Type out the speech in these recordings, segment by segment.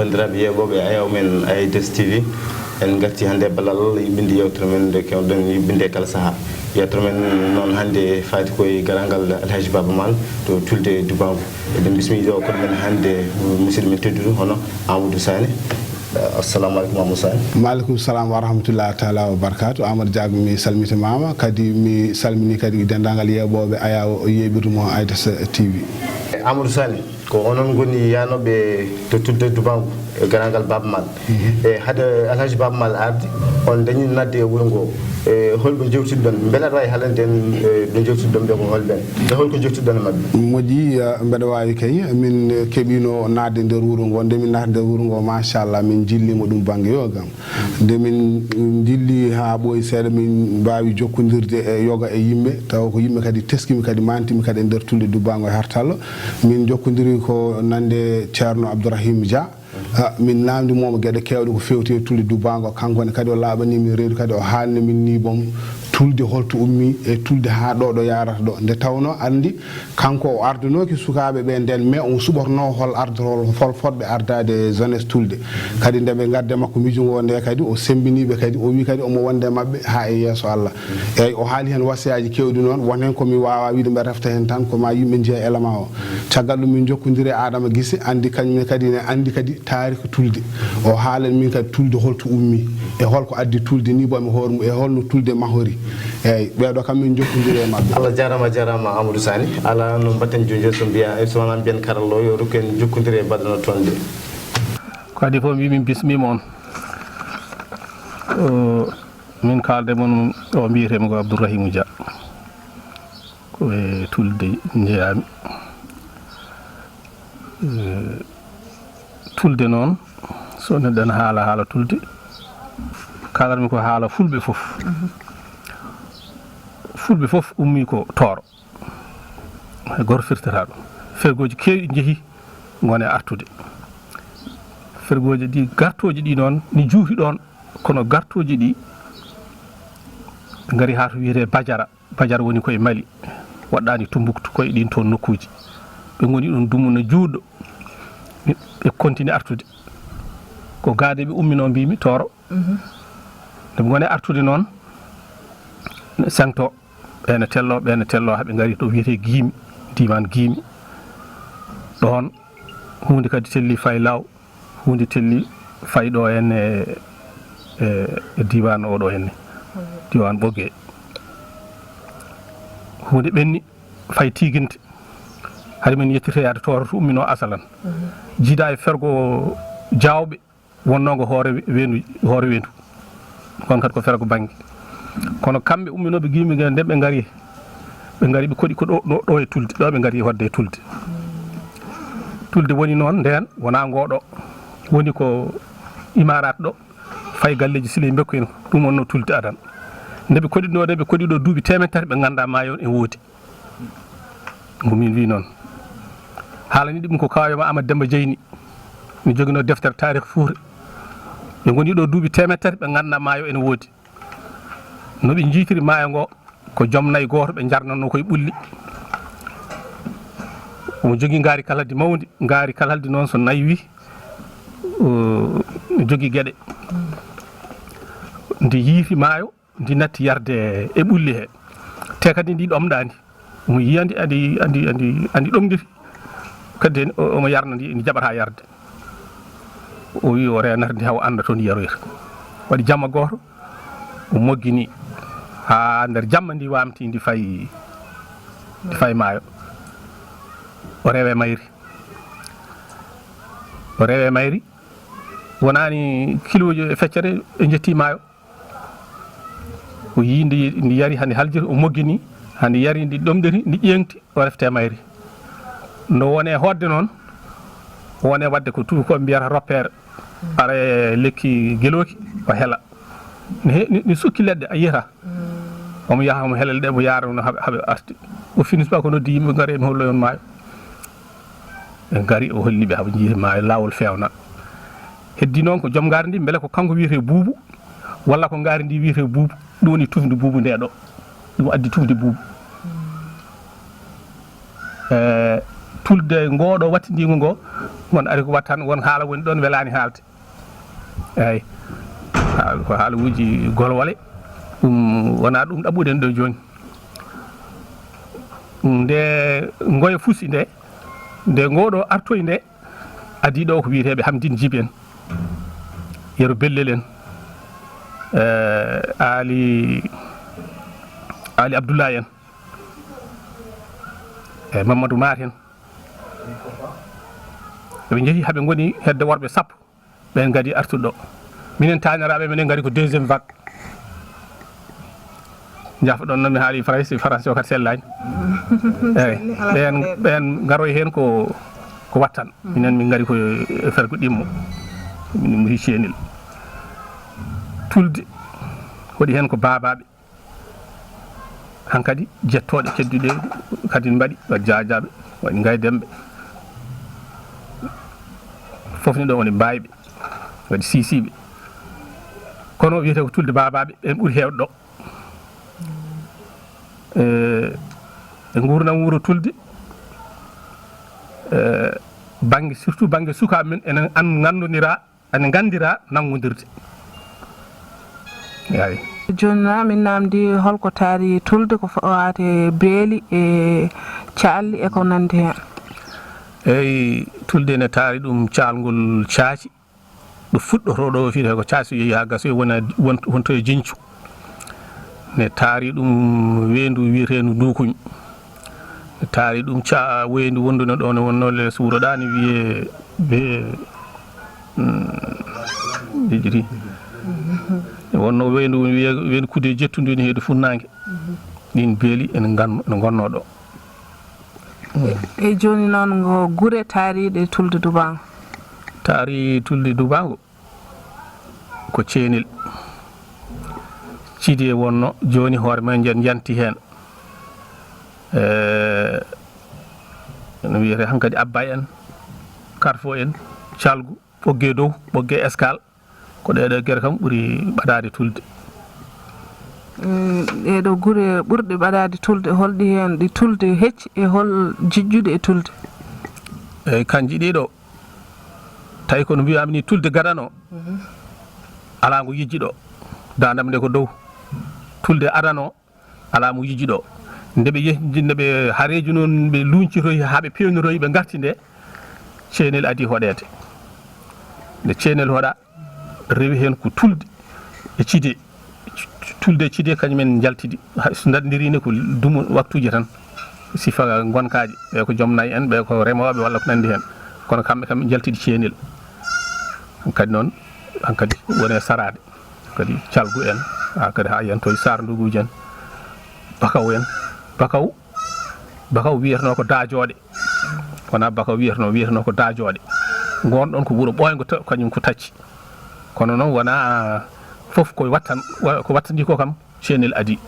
bandiraɓe yeɓoɓe ayaw men AIDS TV en garti hannde ballal yiɓinde yewtere men nde kewɗen yiɓinde kala saaha yewtere men noon hannde faati koye garangal Alhaji Baba Mal to Tulde Dubbaango eɗen bismiɗo kono men hannde musidɗo men tedduɗo hono Amadou Sané. Assalamu alaikum Amadou Sané. Maaleykum salam wa rahmatullahi taala wa barakatuh. Amadou Diago mi salmitimama kadi mi salmini kadi dendagal yeɓoɓe ayaw yeɓirmo AIDS TV. Amadou Sané ko onon goni yanoɓe to Tulde Dubbaango e garangal Baba Mal e hade Alhaji Baba Mal ardi on dañi nadde e wuro ngo e holɓe jewtiɗon beele aɗa wawi haalande en ɓe jewtiɗon ɓe ko holɓen e holko jewtiɗon e mabɓe? Moƴƴi mbeɗa wawi kay min keeɓino nadde nder wuro ngo nde min naata nder wuro ngo machallah min jillimo ɗum banggue yogam nde min jilli ha ɓooyi seeɗa min mbawi jokkodirde e yoga e yimɓe taw ko yimɓe kadi teskimi kadi mantimi kadi e nder Tulde Dubbaango e Hartallo min jokkodiri ko nande ceerno Abdourahim Dia min namdimomo gueɗe kewɗe ko fewti e Tulde Dubbaango kankone kadi o laaɓanimi reedu kadi o haalni min ni boom Tulde holto ummi e Tulde ha ɗo yarata ɗo nde tawno andi kanko o ardanoki sukaɓe ɓe nden mais on suɓorno hol ardorol hol fotɓe ardade jeunesse Tulde kadi nde ɓe gadde makko miijugo nde kadi o sembiniɓe kadi o wi kadi omo wonde mabɓe ha e yesso Allah eyyi o haali hen wasiyaji kewɗi noon won hen komi wawa wiide mbe refta hen tan koma yimɓe jeeya élément o caggal ɗum min jokkodiri Adama Guissé andi kañum kadi ne andi kadi taarika Tulde o haalan min kadi Tulde holto ummi e holko addi Tulde ni bomi hoore mum e holno Tulde mahori eyyi ɓeɗo kam min jokkodiri e mabɓe. Allah jarama Amadou Sané ala no mbatten joni so mbiya so wona mbiyen karallo yo rokku en jokkodiri e mbaɗano toon de ko adi fof min bismima on min kalde mon o mbiyetemi ko Abdourahim Dia ko e Tulde jeeyami Tulde noon so neɗɗo ne haala Tulde kalanmi ko haala fulɓe fof fulɓe fof ummi ko Tooro hay goto firtata ɗum fergoji kewɗi jeehi gone artude fergoji ɗi gartoji ɗi noon ni juuti ɗon kono gartoji ɗi gari ha to wiyete Badiara woni koye Mali waɗɗani Tumbuktu koye ɗin toon nokkuji ɓe goni ɗon dumuna juuɗɗo ɓe continue artude ko gaade ɓe ummino mbimi Tooro nde ɓe gone artude noon sengto ɓene tello haɓe gari ɗo wiyete Guimi diman Guimi ɗon hunde kadi telli fay law hunde telli fay ɗo henne e diwan oɗo henne diwan Ɓogue hunde ɓenni fay tiginte haade men yettirte yaade Tooro to ummino asalan jiida e fergo jawɓe wonnogo hoore wendu kon kadi ko fergo banggue kono kamɓe umminoɓe Guimi nden ɓe gari ɓe koɗi ko ɗo e Tulde ɗo ɓe gari wadde e Tulde woni noon nden wona ngoɗo woni ko imarat ɗo fay galleji Siley Bekku en ɗum wonno Tulde adan nde ɓe koɗi ɗo duuɓi temettati ɓe ganda maayo e woodi mo min wi noon haalani ɗum ko kawema Amadou Demba Dieyni mi joguino deftere tarikh Fuure ɓe goni ɗo duuɓi temettati ɓe ganda maayo ene woodi no ɓe jiitiri maayo ngo ko joom nayyi goto ɓe jarnanno koye ɓulli omo jogui gaari kalaldi mawdi gaari kalaldi noon so nayyi wi jogui gueɗe ndi yiifi maayo ndi natti yarde e ɓulli he te kadi ndi ɗomɗandi omo yi andi ɗomdiri kadi omo yarna ndi jaɓata yarde o wi o renata ndi haw anda toon yaroyta waɗi jamma goto o moggini ha nder jamma ndi wamti ndi fay maayo o rewe mayri wonani kiloji e feccere e jetti maayo o yi ndi yari hande haljiri o moggini hande yari ndi ɗomɗiri ndi ƴeŋti o refte mayri no wone hodde noon wone wadde ko tubakoɓe mbiyata roppere ara lekki geloki o heela ni sukki leɗɗe a yiyata omo yaha omo heelal ɗe mo yarano haɓe arti o finispa ko noddi yimɓe gari mi holloyon maayo ɓe gari o holliɓe haɓe jiiti maayo lawol fewna heddi noon ko joom gaari ndi beele ko kanko wiyete Buubu walla ko gaari ndi wiyete Buubu ɗum woni tufde Buubu nde ɗo ɗum addi tufde Buubu Tulde ngoɗo wattindigo ngo won ari ko wattan won haala woni ɗon welani haalde eyi ko haaluuji golwole ɗum wona ɗum ɗaɓɓuɗen ɗo joni nde ngoye fusi nde ngoɗo artoye nde adi ɗo ko wiyeteɓe Hamdine Djiby en Yero Bellel en Ali Abdoulaye en e Mamadou Mar en ɓe jeehi haɓe goni hedde worɓe 10 ɓen gadi artude ɗo minen taniraɓe minen gari ko deuxiéme vague jaafa ɗon noon mi haali français o kadi sellani eyyi ɓen garoy hen ko wattan minen min gari ko fergo ɗimmo min hi cenil tulde waɗi hen ko babaɓe hankadi jettoɗe kedduɗe kadi mbaɗi waɗi jajaɓe waɗi gaydemɓe foof ni ɗo woni mbayɓe waɗi sisiɓe kono wiyete ko tulde babaɓe ɓen ɓuuri hewde ɗo e gurdam wuuro tulde banggue surtout banggue sukaɓe men enen gandira nangodirde yayi joni min namdi holko taari tulde ko fawate beeli e calli e ko nandi hen eyyi tulde ne taari ɗum calngol caaci ɗo fuɗɗoto ɗo fiyete ko caaci yeehi ha gaso wonto e jincu ne taari ɗum weendu wiyetendu ndukuñ ne taari ɗum weendu wonduno ɗo ne wonno les wuuro ɗa ne wiye be jejjiti wonno weendu weendu kude jettudu ne heedi funnague ɗin beeli ene gonno ɗo e joni noon go gure taariɗe Tulde Dubbaango taari Tulde Dubbaango ko ceenil cidi e wonno joni hoore men janti hen no wiyete hankadi Abba en Karfo en calgu ɓogge dow ɓogge escale ko ɗeɗo guere kam ɓuuri ɓadade tulde ɗeɗo gure ɓurɗe ɓadade tulde holɗi hen ɗi tulde hecci e hol jijjude e tulde eyyi kanji ɗiɗo tawi kono mbiyami ni tulde gadano ala ngo yijji ɗo dadam nde ko dow tulde adano ala mo yijji ɗo ndeɓe haareji noon ɓe luncitoyi haaɓe pewniroyi ɓe garti nde ceenel adi hoɗede nde ceenel hoɗa rewi hen ko tulde e cide tulde e cide kañumen jaltidi so daddirine ko dumu waktuji tan sifa gonkaji ɓe ko joom nayyi en ɓe ko remoɓe walla ko nandi hen kono kamɓe kam jaltidi ceenel kadi noon hankadi wone sarade kadi calgu en kadi ha yantoye sarnduguji en bakaw en bakaw wiyeteno ko dajoɗe wona bakaw wiyeteno ko dajoɗe gonɗon ko wuuro ɓoygo kañum ko tacci kono noon wona foof ko wattandi ko kam ceenel adi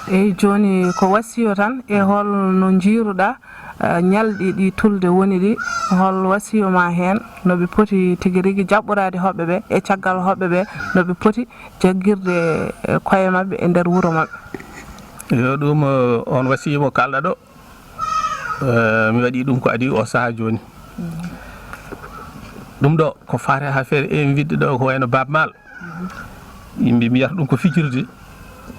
eyyi joni ko wasiyo tan e holno jiiruɗa ñalɗi ɗi tulde woni ɗi hol wasiyo ma hen noɓe poti tigui rigui jaɓɓorade hoɓɓe ɓe e caggal hoɓɓe ɓe noɓe poti jagguirde koye mabɓe e nder wuuro mabɓe yo ɗum on wasiyo mo kalɗa ɗo mi waɗi ɗum ko adi o saaha joni ɗum ɗo ko fate ha feere e widde ɗo ko wayno Baba Mal yimɓe mbiyata ɗum ko fijirde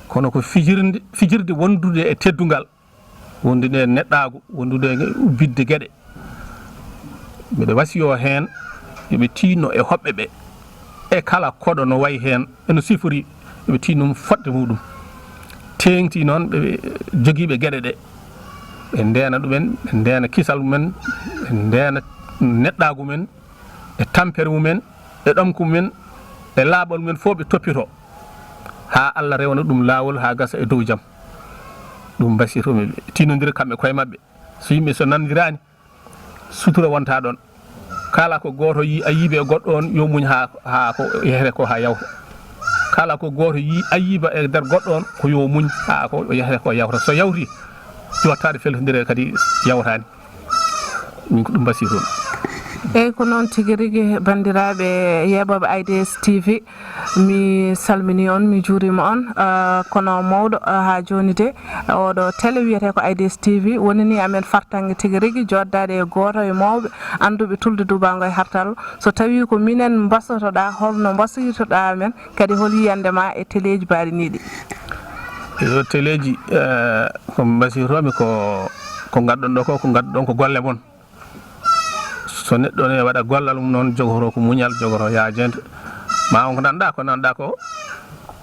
kono ko fijirde wondude e teddugal wondude e neɗɗago wondude e ubbidde gueɗe mbiɗa wasiyo hen yoɓe tinno e hoɓɓe ɓe e kala koɗo no wayi hen eno sifori yoɓe tinno fodde muɗum tengti noon ɓe joguiɓe gueɗe ɗe ɓe ndena ɗumen ɓe ndena kisal mumen ɓe ndena neɗɗagu men e tampere mumen e ɗomku mumen e laaɓol mumen fof ɓe toppito ha Allah rewna ɗum lawol ha gasa e dow jaam ɗum basitomi ɓe tinodira kamɓe koye mabɓe so yimɓe so nandirani sutura wonta ɗon kala ko goto a yiiɓe goɗɗo on yo muñ ha ko yehete ko ha yawta kala ko goto a yiiba e nder goɗɗo on ko yo muñ ha ko yehete ko yawta so yawti jottade feltodire kadi yawtani min ko ɗum basitomi eyyi ko noon tigi rigui bandiraɓe yeɓoɓe IDS TV mi salmini on mi juurima on kono mawɗo ha joni de oɗo télé wiyete ko IDS TV wonini amen fartangue tigi rigui joddade e goto e mawɓe anduɓe Tulde Dubbaango e Hartallo so tawi ko minen basotoɗa holno basiytoɗa amen kadi hol yiyandema e téléji mbaɗiniɗi yo téléji ko basiytomi ko gadɗon ɗo ko gadduɗon ko golle mon so neɗɗo ne waɗa gollal mum noon jogoto ko muñal jogoto yajede ma on ko nanɗa ko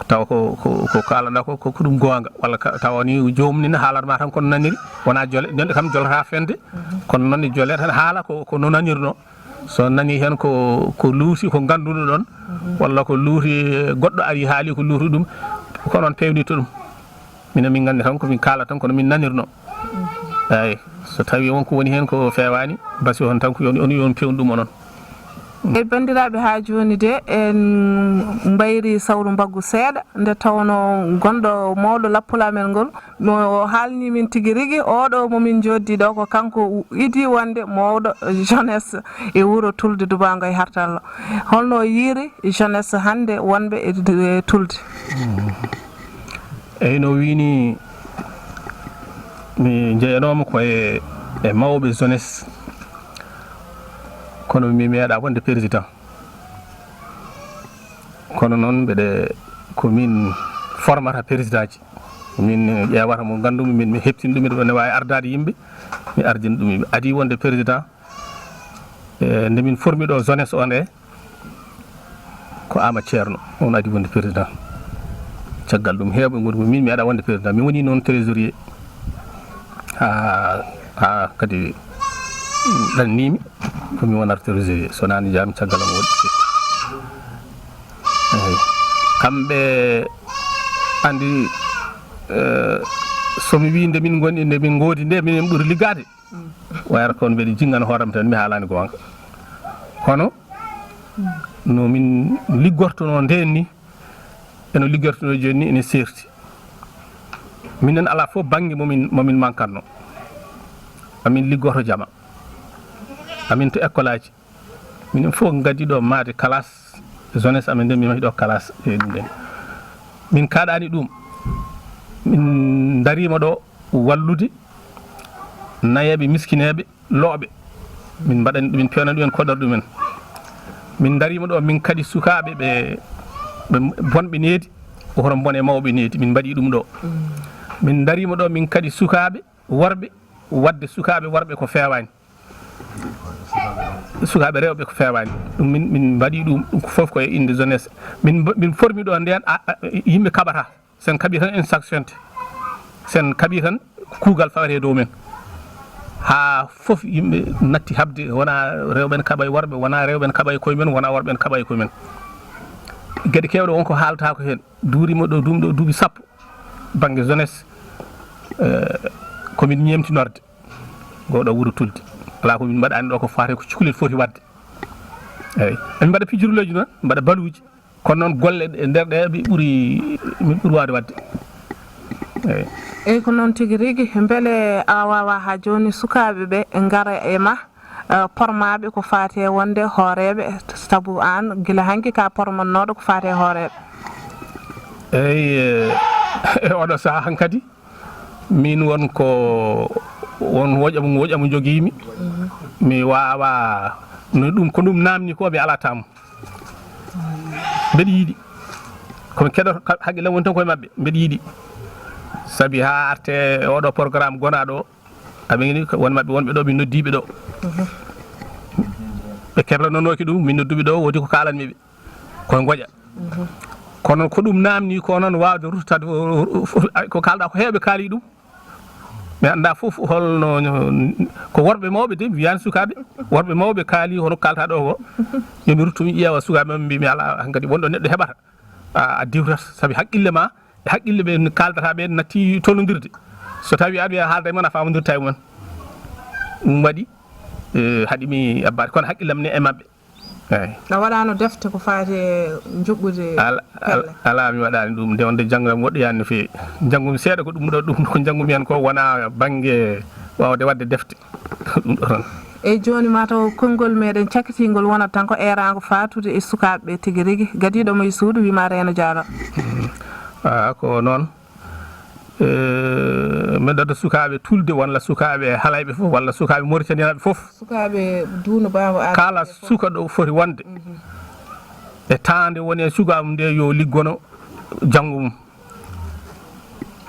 taw ko kalana ko ɗum gonga walla taw ni jomum ni haalatma tan kono naniri wona jole jonde kam jolata fende kono noon jole tan haala ko no nanirno so nani hen ko luuti ko ganduɗo ɗon walla ko luuti goɗɗo ari haali ko luuti ɗum ko noon pewnito ɗum minen min gandi tan komin kala tan kono min nanirno eyi so tawi wonko woni hen ko fewani basi on tan ko yon pewnu ɗum onon e bandiraɓe ha joni de en mbayri sawru mbaggu seeɗa nde tawno gonɗo mawɗo lappulamen ngol mo haalni min tigui rigui oɗo momin joddi ɗo ko kanko idi wonde mawɗo jeunesse e wuuro Tulde Dubbaango e Hartallo holno yiiri jeunesse hande wonɓe e Tulde eyyi no wini mi jeeyanoma koye mawɓe jeunesse kono mi meeɗa wonde président kono noon mbeɗe komin formata président ji min ƴewata mo gandumi min mi heptini ɗum ɗo ne wawi ardade yimɓe mi ardini ɗum yimɓe adi wonde président nde min formi ɗo jeunesse on ko Ama Ceerno on adi wonde président caggal ɗum heewɓe goni min mi meeɗa wonde président mi woni noon trésorier ha kadi ɗannimi komi wonata trésorier sonani jami caggal am woɗɗi eyyi kamɓe andi somi wi nde min goodi nde minen ɓuuri liggade wayata kono mbeɗe jingana hooram tan mi haalani gonga kono no min liggortono nden ni eno liggortono joni ni ene serti minen ala fof banggue momin mankatno amin liggoto jama amin to école aji minen fof gaddi ɗo maade classe jeunesse amen nde min mahi ɗo classe e ɗum ɗen min kaɗani ɗum min darima ɗo wallude nayeɓe miskineɓe looɓe min mbaɗani ɗumen pewnani ɗumen koɗor ɗumen min darima ɗo min kadi sukaɓe ɓe bonɓe needi hoto bone mawɓe needi min mbaɗi ɗum ɗo min darima ɗo min kadi sukaɓe worɓe wadde sukaɓe worɓe ko fewani sukaɓe rewɓe ko fewani ɗum min mbaɗi ɗum foof koye inde jeunesse min formi ɗo nden yimɓe kaɓata sen kaaɓi tan instruction sen kaaɓi tan kuugal fawete dow men ha foof yimɓe natti habde wona rewɓe ne kaɓa e worɓe wona rewɓe ne kaɓa e koye men wona worɓe ne kaɓa e koye men gueɗe kewɗe wonko haalata ko hen duurima ɗo ɗum ɗo duuɓi sappo banggue jeunesse komin ñemtinorde goɗo wuuro Tulde ala komin mbaɗani ɗo ko fate ko cukalel foti wadde eyyi emin mbaɗa pijiruleji noon mbaɗa baluji kono noon golle e nder ɗe min ɓuuri wawde wadde eyyi eyyi ko noon tigui rigui beele a wawa ha joni sukaɓe ɓe gara e ma pormaɓe ko fate wonde hooreɓe saabu an guila hanki ka pormannoɗo ko fate hooreɓe eyyi e oɗo saaha hankadi min won woƴamo joguimi mi wawa no ɗum ko ɗum namni ko mi ala tamo mbeɗa yiiɗi komi keɗoto haqqille woni tan koye mabɓe mbeɗa yiiɗi saabi ha arte oɗo programme gonaɗo aɓeni won mabɓe wonɓe ɗo min noddiɓe ɗo ɓe keblanonoki ɗum min nodduɓe ɗo wodi ko kalanmiɓe koye goƴa kono ko ɗum namni ko noon wawde ruttade ko kalɗa ko heewɓe kaali ɗum mi anda fof holno ko worɓe mawɓe de wiyani sukaɓe worɓe mawɓe kaali hono kalta ɗo ko yomi ruttu mi ƴeewa sukaɓe mbimi ala hankadi wonɗo neɗɗo heɓata a diwtat saabi haqqille ma e haqqille ɓe kaldata ɓe natti tolnodirde so tawi aɗa wiya haalda e mon a famodirta e mon ɗum waɗi haɗimi abbade kono haqqillam ne e mabɓe eyyi a waɗano defte ko fate juɓɓude ala mi waɗani ɗum nde wonde janggam woɗɗoyani no fewi janggumi seeɗa ko ɗum ɗo ɗum ko janggumi hen ko wona banggue wawde wadde defte ɗum ɗo tan e joni mataw konngol meɗen cakkitingol wonat tan ko erago fatude e sukaɓe tigi rigui gadiɗo mo e suudu wima Reeno Diallo ko noon min ɗaɗa sukaɓe tulde walla sukaɓe halayɓe fof walla sukaɓe mauritaninaɓe fof sukaɓe duuno babo kala suka ɗo foti wonde e tande woni e sukaɓe nde yo liggono janggo mum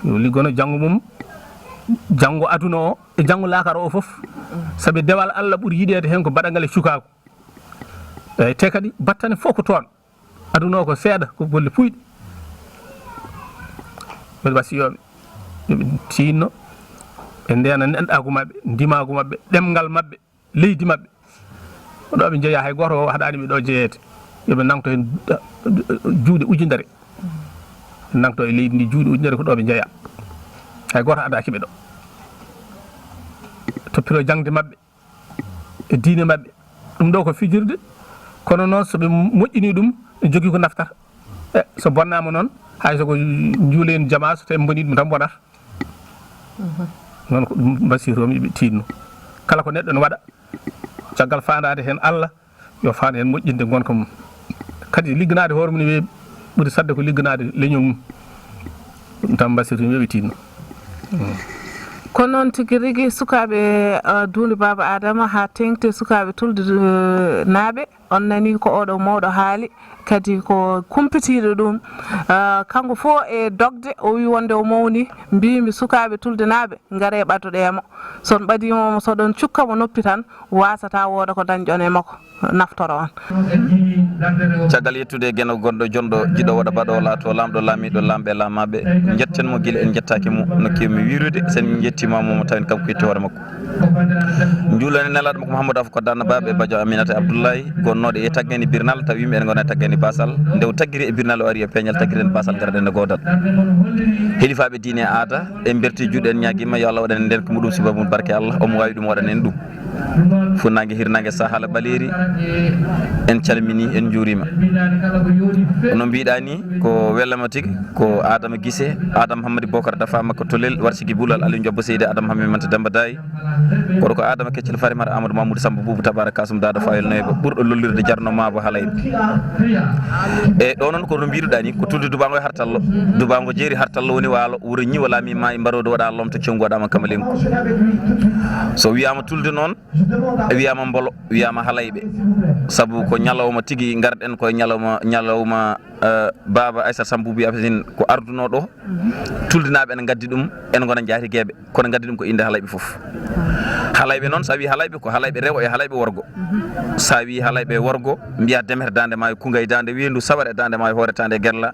yo liggono janggo mum janggo aduna o e janggo lakara o fof saabi dewal Allah ɓuuri yiɗede hen ko baɗagal e cukago eyyi te kadi battane fof ko toon aduna o ko seeɗa ko golle puyɗe mbeɗa wasiyoɓe yoɓe tinno ɓe ndena neɗɗagu mabɓe ndimagu mabɓe ɗemgal mabɓe leydi mabɓe ko ɗo ɓe jeeya hay goto haɗanimi ɗo jeeyede yoɓe nangto hen juuɗe ujunere nangto e leydi ndi juuɗe ujunere ko ɗo ɓe jeeya hay goto adaki ɓe ɗo toppiro jangde mabɓe e diine mabɓe ɗum ɗo ko fijirde kono noon soɓe moƴƴini ɗum ne jogui ko naftata so bonnama noon hay soko juulen jama so tawi boni ɗum tan bonata noon ko ɗum mbasiromi yoɓe tinno kala ko neɗɗo ne waɗa caggal fandade hen Allah yo fanda hen moƴƴinde gonka mum kadi ligganade hoore mum ne weeɓi ɓuuri sadde ko ligganade leñol mum ɗum tan mbasiromi yoɓe tinno kono noon tigi rigui sukaɓe duunde baba Adama ha tengte sukaɓe tulde naaɓe on nani ko oɗo mawɗo haali kadi ko kumpitiɗo ɗum kanko fo e dogde o wi wonde o mawni mbimi sukaɓe tulde naaɓe gaare ɓadoɗemo son ɓadimomo soɗon cukkamo noppi tan wasata wooda ko dañƴon e makko naftoro on caggal yettude gueno gonɗo jonɗo jiɗo waɗa baɗo laato lamɗo laamiɗo lamɓe lamaɓe jettenmo guila en jettaki mo nokkimi wirude sen jettimamomo tawen kanko yetti hoore makko juulani nelaɗo makko Mouhamadou Afou Koddane baɓe Badio Aminata Abdoulaye gonnoɗo e taggani birnal tawi yimɓe en gona e taggani basal nde o taggiri e birnal o ari e peñal tagguiren basal garaɗen e godal helifaɓe diine e aada e berti juuɗe en ñaguima yo Allah waɗan nden ko muɗum sibabum barke Allah omo wawi ɗum waɗan en ɗum funnague hirnague sahala ɓaleri en calmini en juurima no mbiɗa ni ko wellama tigui ko Adama Guissé Adama Hamady Bocar Dafa makko tolel warsigi bulal Aliou Diobbo Seydi Adama Hammy Manta Demba Dayi koɗo ko Adama Keccel Farimata Amadou Mamoudou Samba Boubou Tabara Kasum Dada Fayel Noyba ɓurɗo lollirde jarno mabo halayɓe e ɗo noon kono mbiɗuɗa ni ko Tulde Dubbaango e Hartallo Dubbaango jeeri Hartallo woni waalo wuuro ñiwa laami ma e mbarode waɗa lomto cenggu waɗama Kamalenko so wiyama Tulde noon wiyama Mbolo wiyama halayɓe saabu ko ñalawma tigui garɗen koye ñalawma baba Aissata Samboubi Abidine ko ardunoɗo Tulde naaɓe ene gaddi ɗum en gona jaatigueɓe kono gaddi ɗum ko inde halayɓe foof halayɓe noon sa wi halayɓe ko halayɓe rewo e halayɓe worgo sa wi halayɓe worgo mbiya Demer Dande Maayo Koungay e Dande Weyndu Sawar e Dande Maayo Hoore Tande Gerla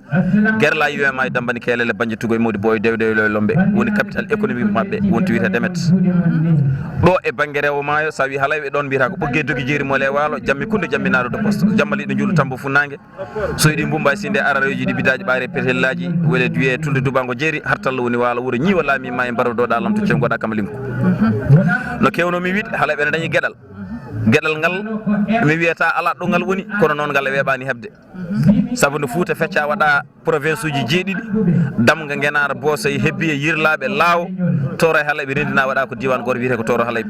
yiwema e Dambani Kelele Banje Tugo e Modi Boy Dewdewlo Lombe woni capital économique mabɓe wonti wiyete Demet ɗo e banggue rewo maayo sa wi halayɓe ɗon mbiyata ko ɓoggue dogi jeeri mole waalo jammi kunde jammi naɗo poste jammaliɗo juulo tambo funnague so yiɗi mbumba sinde araroji ɗi bidaji ɓaare petellaji wele wiye Tulde Dubbaango jeeri Hartallo woni waalo wuuro ñiwa laami ma e mbaro doɗa lamto cen goɗa Kamalenko no kewnomi wiide halayɓe ne dañi gueɗal ngal mi wiyata ala ɗo ngal woni kono noon ngal e weeɓani hebde saabu no Fouta fecca waɗa province uji jeeɗiɗi damga guenara Bosoye hebbi e yirlaɓe laawo toro e halayɓe rendina waɗa ko diwan goto wiyete ko toro halayɓe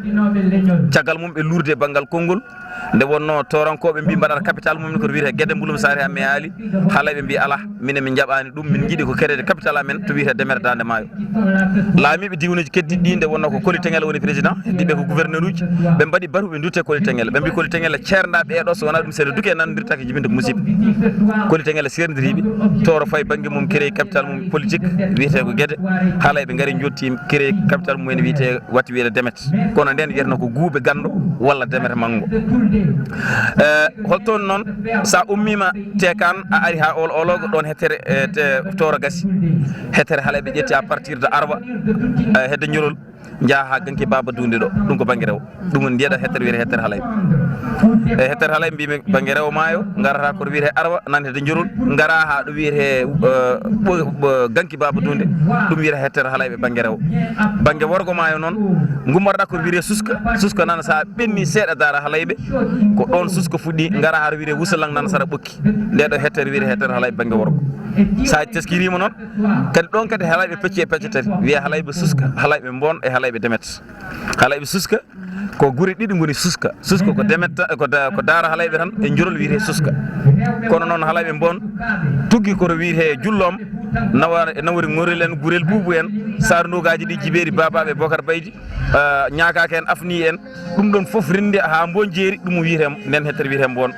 caggal mum ɓe lurde banggal konngol nde wonno torankoɓe mbi mbaɗata capital mum koto wiyete Guédé Mbulum Sare Amme Ali halayɓe mbi ala minen min jaɓani ɗum min jiiɗi ko kerede capital amen to wiyete Demer Dande Maayo laamiɓe diwnuji keddiɗi ɗi nde wonno ko Koli Teŋel woni président heddiɓe ko gouverneur uji ɓe mbaɗi baru ɓe dutte Koli Teŋel ɓe mbi Koli Teŋel ceerda ɓeeɗo so wona ɗum seeɗa duke nanodiritake jibinde ko musiba Koli Teŋel serdiriɓe toro fayi banggue mum créé capital mum politique wiyete ko Guédé halayɓe gaari jotti créé capital mum ene wiyete watti wiyete Demet kono nden wiyeteno ko Guube Gando walla Demet Mango holtoon noon sa ummima tekan a ari ha ologo ɗon hettere toro gasi hettere halayɓe ƴetti à partir de Arwa hedde ñolol jaaha ha ganki baba dunde ɗo ɗum ko banggue rewo ɗum woni ndiyeɗa hettere wiyete hettere halayɓe e hettere halayɓe mbimi banggue rewo maayo garata koto wiyete Arwa nan hedde jorol gara ha ɗo wiyete ganki baba dunde ɗum wiyete hettere halayɓe banggue rewo banggue worgo maayo noon gummorɗa koto wiyete suska nana sa ɓenni seeɗa dara halayɓe ko ɗon suska fuɗɗi gara ha to wiyete Wusalang nana sara ɓokki ndeɗo hettere wiyete hettere halayɓe banggue worgo sa teskirima noon kadi ɗon kadi halayɓe pecci e pecce tati wiye halayɓe suska halayɓe Mbon e halayɓe Demet halayɓe suska ko guri ɗiɗi ngoni suska ko demetta ko daara halayɓe tan e njurol wiite suska kono noon halayɓe bon tuggi koto wiite jullom nawori ngorel en gurel buubu en sarnugaji ɗi jibeeri babaɓe bocar baydi ñaakaka en afni en ɗum ɗon fof rinde ha bonjeeri ɗum wiite nden hettere wiite bon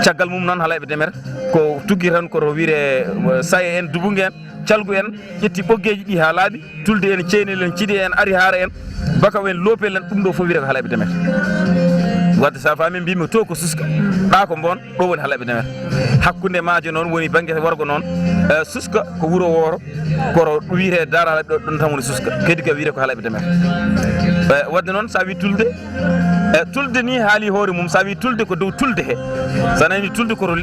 caggal mum noon halayɓe demer ko tuggi tan koto wiite saye en dubungue en calgu en ƴetti ɓoggeji ɗi ha laaɓi tulde en ceynel en ciɗi en ari haara en bakaw en loopel en ɗum ɗo fof wiite ko halayɓe demer wadde sa faami mbimi to ko suska ɗa ko bon ɗo woni halayɓe demer hakkude maaje noon woni banggue wargo noon suska ko wuuro wooro koto wiite daara halayɓe ɗo ɗon tan woni suska kadi ka wiite ko halayɓe demer wadde noon sa wi tulde tulde ni haali hoore mum sa wi tulde ko dow tulde he sa nani tulde koto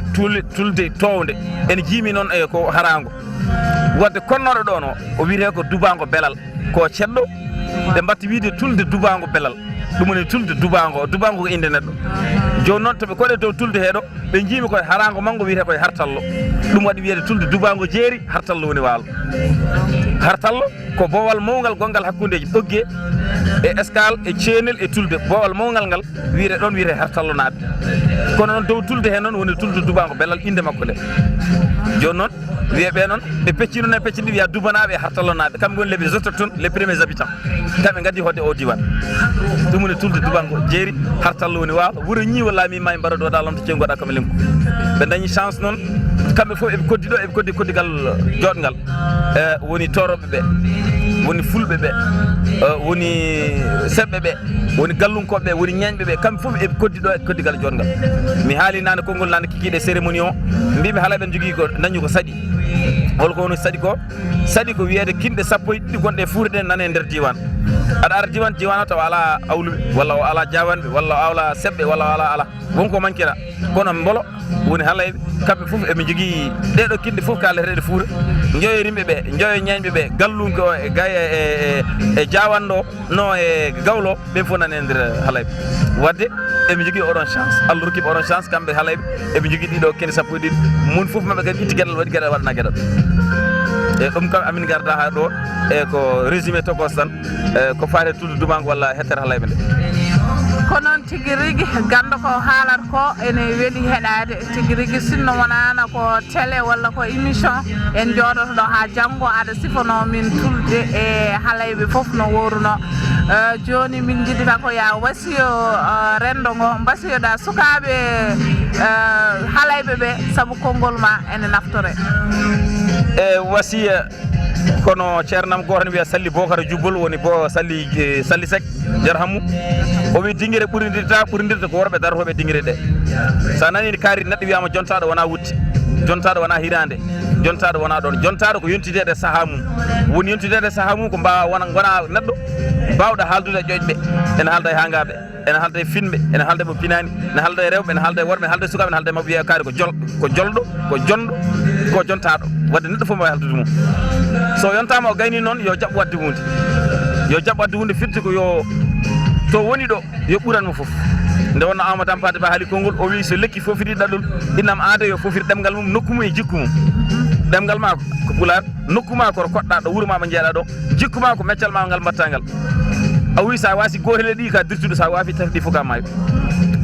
tulde towde en jiimi noon e ko harago wadde konnoɗo ɗo no o wiite ko Dubbaango belal ko cedɗo ɓe mbatti wiide tulde Dubbaango belal ɗum woni tulde Dubbaango ko inde neɗɗo joni noon toɓe koɗe dow tulde heɗo ɓe jiimi koye harago mango wiite koye Hartallo ɗum waɗi wiyede tulde Dubbaango jeeri Hartallo woni waalo Hartallo ko boowal mawgal gongal hakkudeji ɓogge e escale e ceenel e tulde boowal mawgal ngal wiite ɗon wiite Hartallo naaɓe kono noon dow tulde he noon woni tulde Dubbaango belal inde makko nde joni noon wiyeɓe noon ɓe peccino ne peccidi wiya dubanaɓe e Hartallo naɓe kamɓe woni les autochtones les premiers habitants kamɓe gaddi hodde o diwan ɗum woni tulde Dubbaango jeeri Hartallo woni waalo wuuro ñiiwo laami ma e mbara ɗo ɗalonto ceeŋ goɗa komi lenko ɓe dañi chance noon kamɓe fof eɓe koddi ɗo eɓe koddi koddigal joɗgal woni toroɓe ɓe woni fulɓe ɓe woni seɓɓe ɓe woni gallunkoɓe ɓe woni ñeñɓe ɓe kamɓe fof eɓe koddi ɗo e koddigal joɗgal mi haali nane konngol nane kikiɗe cérémonie o mbimi haalaɓe en jogui ko dañi ko saɗi holko woni saɗi ko wiyede kinɗe sappo e ɗiɗi gonɗe fuure ɗe nane e nder diwan aɗa ara diwan o tawa ala awluɓe walla o ala jawanɓe walla o ala seɓɓe walla o ala wonko manquera kono mbolo woni halayɓe kamɓe fof eɓe jogui ɗeɗo kinɗe fof kaleteɗe fuura joyorimɓe ɓe joyo ñeñɓe ɓe gallunke o e gaye e jawanɗo no e gawlo ɓen fof nane e nder halayɓe wadde eɓe jogui oɗon chance Allah rokkiɓe oɗon chance kamɓe halayɓe eɓe jogui ɗiɗo kinɗe sappo e ɗiɗi mun fof maɓe kadi itti gueɗal waɗi gueɗal waɗana gueɗal e ɗum kam amin garda ha ɗo e ko résumé tokos tan ko fate tulde Dubbaango walla hettere halayɓe nde ko noon tigi rigui ganda ko haalata ko ene weeli heɗade tigi rigui sinno wonano ko télé walla ko émission en jooɗoto ɗo ha janggo aɗa sifano min tulde e halayɓe foof no woruno joni min jiɗita ko ya wasiyo rendo ngo mbasiyoɗa sukaɓe halayɓe ɓe saabu konngol ma ene naftore e wasiya kono ceernam goto ne wiya Salli Bocara Jubbol woni bo Salli Seck jarhamu o wi dinguire ɓurindirta ko worɓe darotoɓe dinguire ɗe sa nani kaari neɗɗo wiyama jontaɗo wona wutti jontaɗo wona hirande jontaɗo wona ɗon jontaɗo ko yontidede saaha mum woni yontidede saaha mum ko mbawa gona neɗɗo bawɗo haaldude e ƴoƴɓe ene haalda e hangaɓe ene haalda e finɓe ene haalda mo pinani ene haalda e rewɓe ene haalda e worɓe ene haalda e sukaɓe ene haalda e mabɓe wiya kaari ko jolɗo ko jonɗo ko jontaɗo wadde neɗɗo fof mbawi haldude mum so yontama o gayni noon yo jaɓ wadde hunde firti ko yo to woni ɗo yo ɓuranmo foof nde wonno Amadou Hampade Ba haali konngol o wi so lekki fofiri ɗaɗol innam aada yo fofir ɗemgal mum nokku mum e jikku mum ɗemgal ma ko Pulaar nokku ma koto koɗɗa ɗo wuuro ma ɓe jeeɗa ɗo jikku ma ko meccal ma ngal mbatta ngal a wi sa wasi gotel e ɗi ka dirtude sa wafi tati ɗi fof ka maayo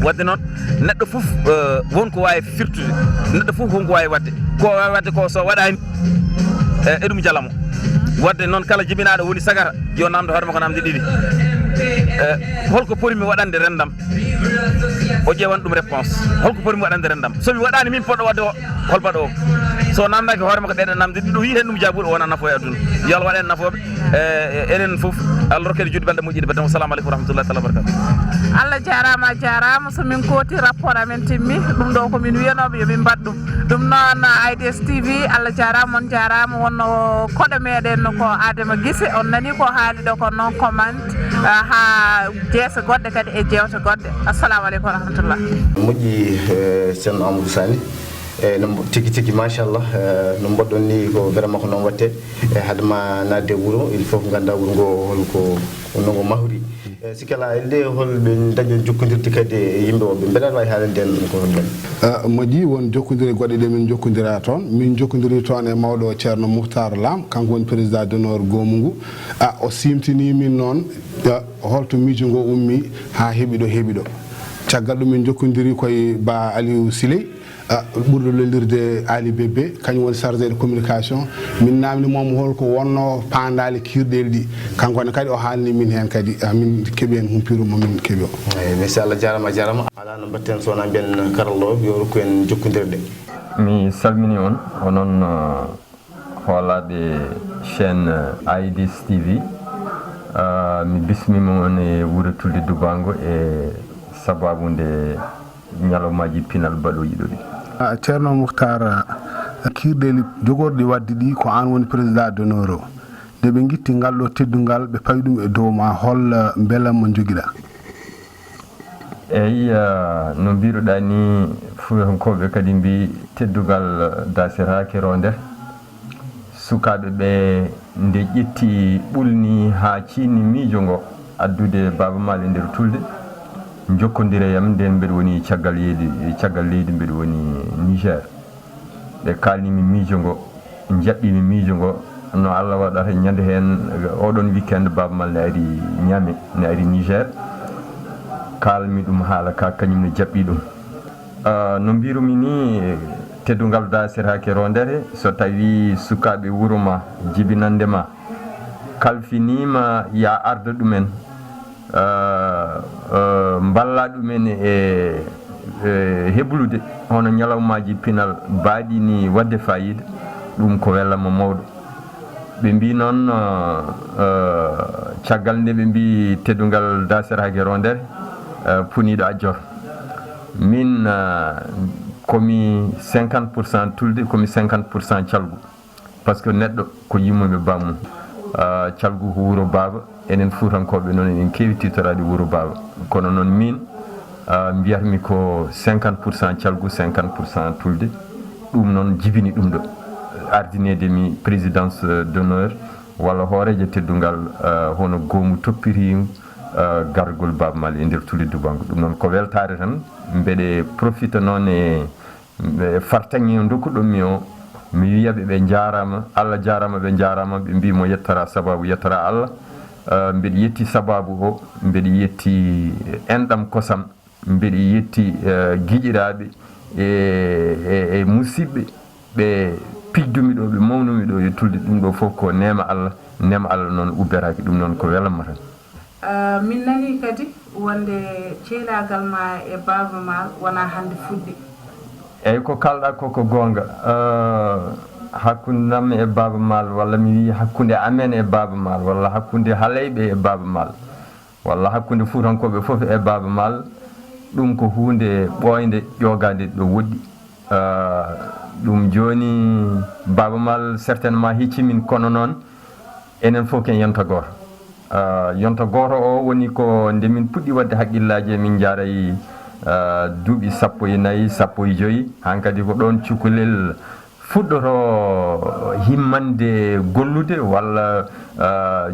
wadde noon neɗɗo fof wonko wawi firtude neɗɗo fof wonko wawi wadde ko wawi wadde ko so waɗani e ɗum jalamo wadde noon kala jibinaɗo woni sagata yo namdo hoore makko namde ɗiɗi holko porimi waɗande rendam o ƴewan ɗum réponse holko porimi waɗande rendam somi waɗani min poɗɗo wadde o hol baɗo o so namdaki hoore makko ɗeɗe namde ɗiɗo yi hen ɗum jabuɗo wona nafo e aduna yo Allah waɗen nafoɓe enen foof Allah rokkede judde balɗe moƴƴiɗe badde assalamu aleykum wa rahmatullahi taala wabarakatu Allah jarama somin kooti rapport amen timmi ɗum ɗo komin wiyanoɓe yomin mbaɗ ɗum noon AIDS TV Allah jarama on jarama wonno koɗo meɗen ko Adama Guissé on nani ko haali ɗo ko non comment ha jeese goɗɗe kadi e jewte goɗɗe assalamu aleykum wa rahmatullah moƴƴi ceerno Amadou Sani no tigi machallah no mboɗɗon ni ko vraiment ko noon watte haadema nadde wuuro il faut ko ganda wuuro ngo holko nongo mahri sikala inde holɓe dañi jokkodirde kadi yimɓe woɓɓe mbeɗa wawi haalande en ko holɗen moƴƴi won jokkodiri goɗɗe ɗe min jokkodira toon min jokkodiri toon e mawɗo ceerno mouhtar lam kanko woni président d'honneur goomu ngu o simtini min noon holto miijo ngo ummi ha heeɓi ɗo caggal ɗum min jokkodiri koye ba aliou siley ɓurɗo lolirde Ali Bébé kañum woni chargé de communication min namdi moom holko wonno pandali kirɗel ɗi kankone kadi o haalni min hen kadi min keeɓi hen humpiru momin keeɓi o merci Allah jarama ala no mbatten sowona mbiyen karallo yo rokku en jokkodirde mi salmini on onon hoolaɓe chaîne AIDS TV mi bismima on e Rajo Tulde Dubbaango e sababude ñalawmaji pinal baɗoji ɗo ɗi ceerno mouhtar kirɗeli jogorɗi wadde ɗi ko an woni président d'honneur o nde ɓe guitti ngal ɗo teddungal ɓe pawi ɗum e dow ma hol beelam mo joguiɗa eyyi no mbiruɗa ni fuutankoɓe kadi mbi teddugal dasiraki ro nder sukaɓe ɓe nde ƴetti ɓulni ha cinni miijo ngo addude Baba Maal e nder Tulde jokkodire yam nden mbeɗa woni caggal leydi mbeɗa woni Niger ɓe kalnimi miijo ngo jaɓɓimi miijo ngo no Allah waɗata ñande hen oɗon weekend Baba Maal ne ari Niamey ne ari Niger kalmi ɗum haala ka kañum ne jaɓɓi ɗum no mbirumi ni teddungal dasiraki rondere so tawi sukaɓe wuuro ma jibinandema kalfinima ya arda ɗumen mballa ɗumen e heblude hono ñalawmaji pinal baɗini wadde fayida ɗum ko welama mawɗo ɓe mbi noon caggal nde ɓe mbi teddungal dasiraki rondere puniɗo a jor min komi 50% Tulde komi 50% calgu par ce que neɗɗo ko yimmuɓe bammum calgu ko wuuro Baba enen fuutankoɓe noon enen kewi titorade wuuro Baba kono noon min mbiyatmi ko 50% calgu 50% Tulde ɗum noon jibini ɗum ɗo ardinede mi présidence d'honneur walla hoorejo teddungal hono goomu toppiri gargol Baba Maal e nder Tulde Dubbaango ɗum noon ko weltare tan mbeɗe profita noon e fartaŋi dokkuɗon mi o mi wiyaɓe ɓe jarama Allah jarama ɓe jarama ɓe mbimo yettara sababu yettara Allah mbeɗa yetti sababu o mbeɗa yetti enɗam kosam mbeɗa yetti guiƴiraɓe e musidɓe ɓe pijdumi ɗo ɓe mawnumi ɗo e Tulde ɗum ɗo fof ko nema Allah noon ubberaki ɗum noon ko welama tan min nani kadi wonde ceelagal ma e Baba Maal wona hande fuɗɗi eyyi ko kalɗa koko gonga hakkundam e Baba Maal walla mi wi hakkude amen e Baba Maal walla hakkude haaleyɓe e Baba Maal walla hakkude fuutankoɓe foof e Baba Maal ɗum ko hunde ɓoyde ƴogade ɗo woɗɗi ɗum joni Baba Maal certainement hiccimin kono noon enen fof ken yonta goto yonta goto o woni ko nde min puɗɗi wadde haqqillaji e min jaaray duuɓi 14 15 hankadi ko ɗon cukalel fuɗɗoto himmande gollude walla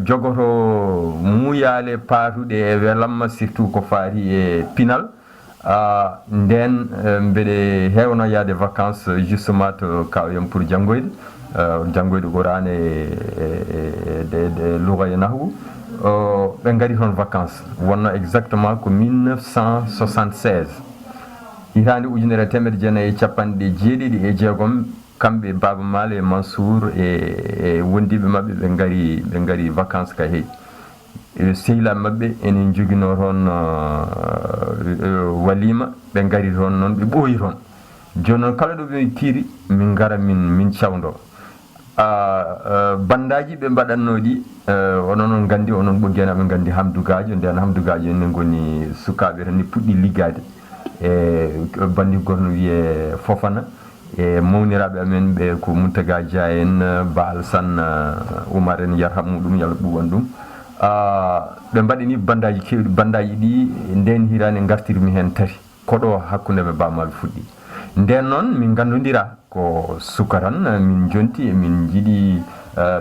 jogoto muuyale paatuɗe e welamma surtout ko faati e pinal nden mbeɗe hewno yaade vacances justement to kawyam pour janggoyde Qur'an e lugha e nahwu ɓe ngari toon vacances wonno exactement ko 1976 hitande 1997 kamɓe Baba Maal e Mansour e wondiɓe mabɓe ɓe ngari vacances ka heewi sehila mabɓe enen joguino toon walima ɓe ngari toon noon ɓe ɓooyi toon joni noon kala ɗo ɓe kiiri min gara min cawdo bandaji ɓe mbaɗanno ɗi onon noon gandi onon ɓoggienaɓe gandi hamdugajo nden hamdugajo enen goni sukaɓe tan ni puɗɗi liggade e bandi goto no wiye Fofana e mawniraɓe amen ɓe ko Mountaga Dia en Ba Alassane Oumar en yarham muɗum yo Allah ɓuwan ɗum ɓe mbaɗini bandaji kewɗi bandaji ɗi nden hirani gartirmi hen tati koɗo hakkude ɓe Baba Maal fuɗɗi nden noon min gandodira ko sukaran min jonti e min jiiɗi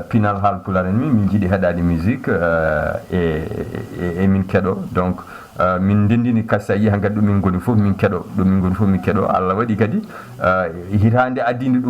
pinal halpular en min jiiɗi heɗade musique e min keɗo donc min ndendini kasa yi ha gadi ɗum min goni fof min keɗo ɗum min goni fof min keɗo Allah waɗi kadi hitande addinde ɗum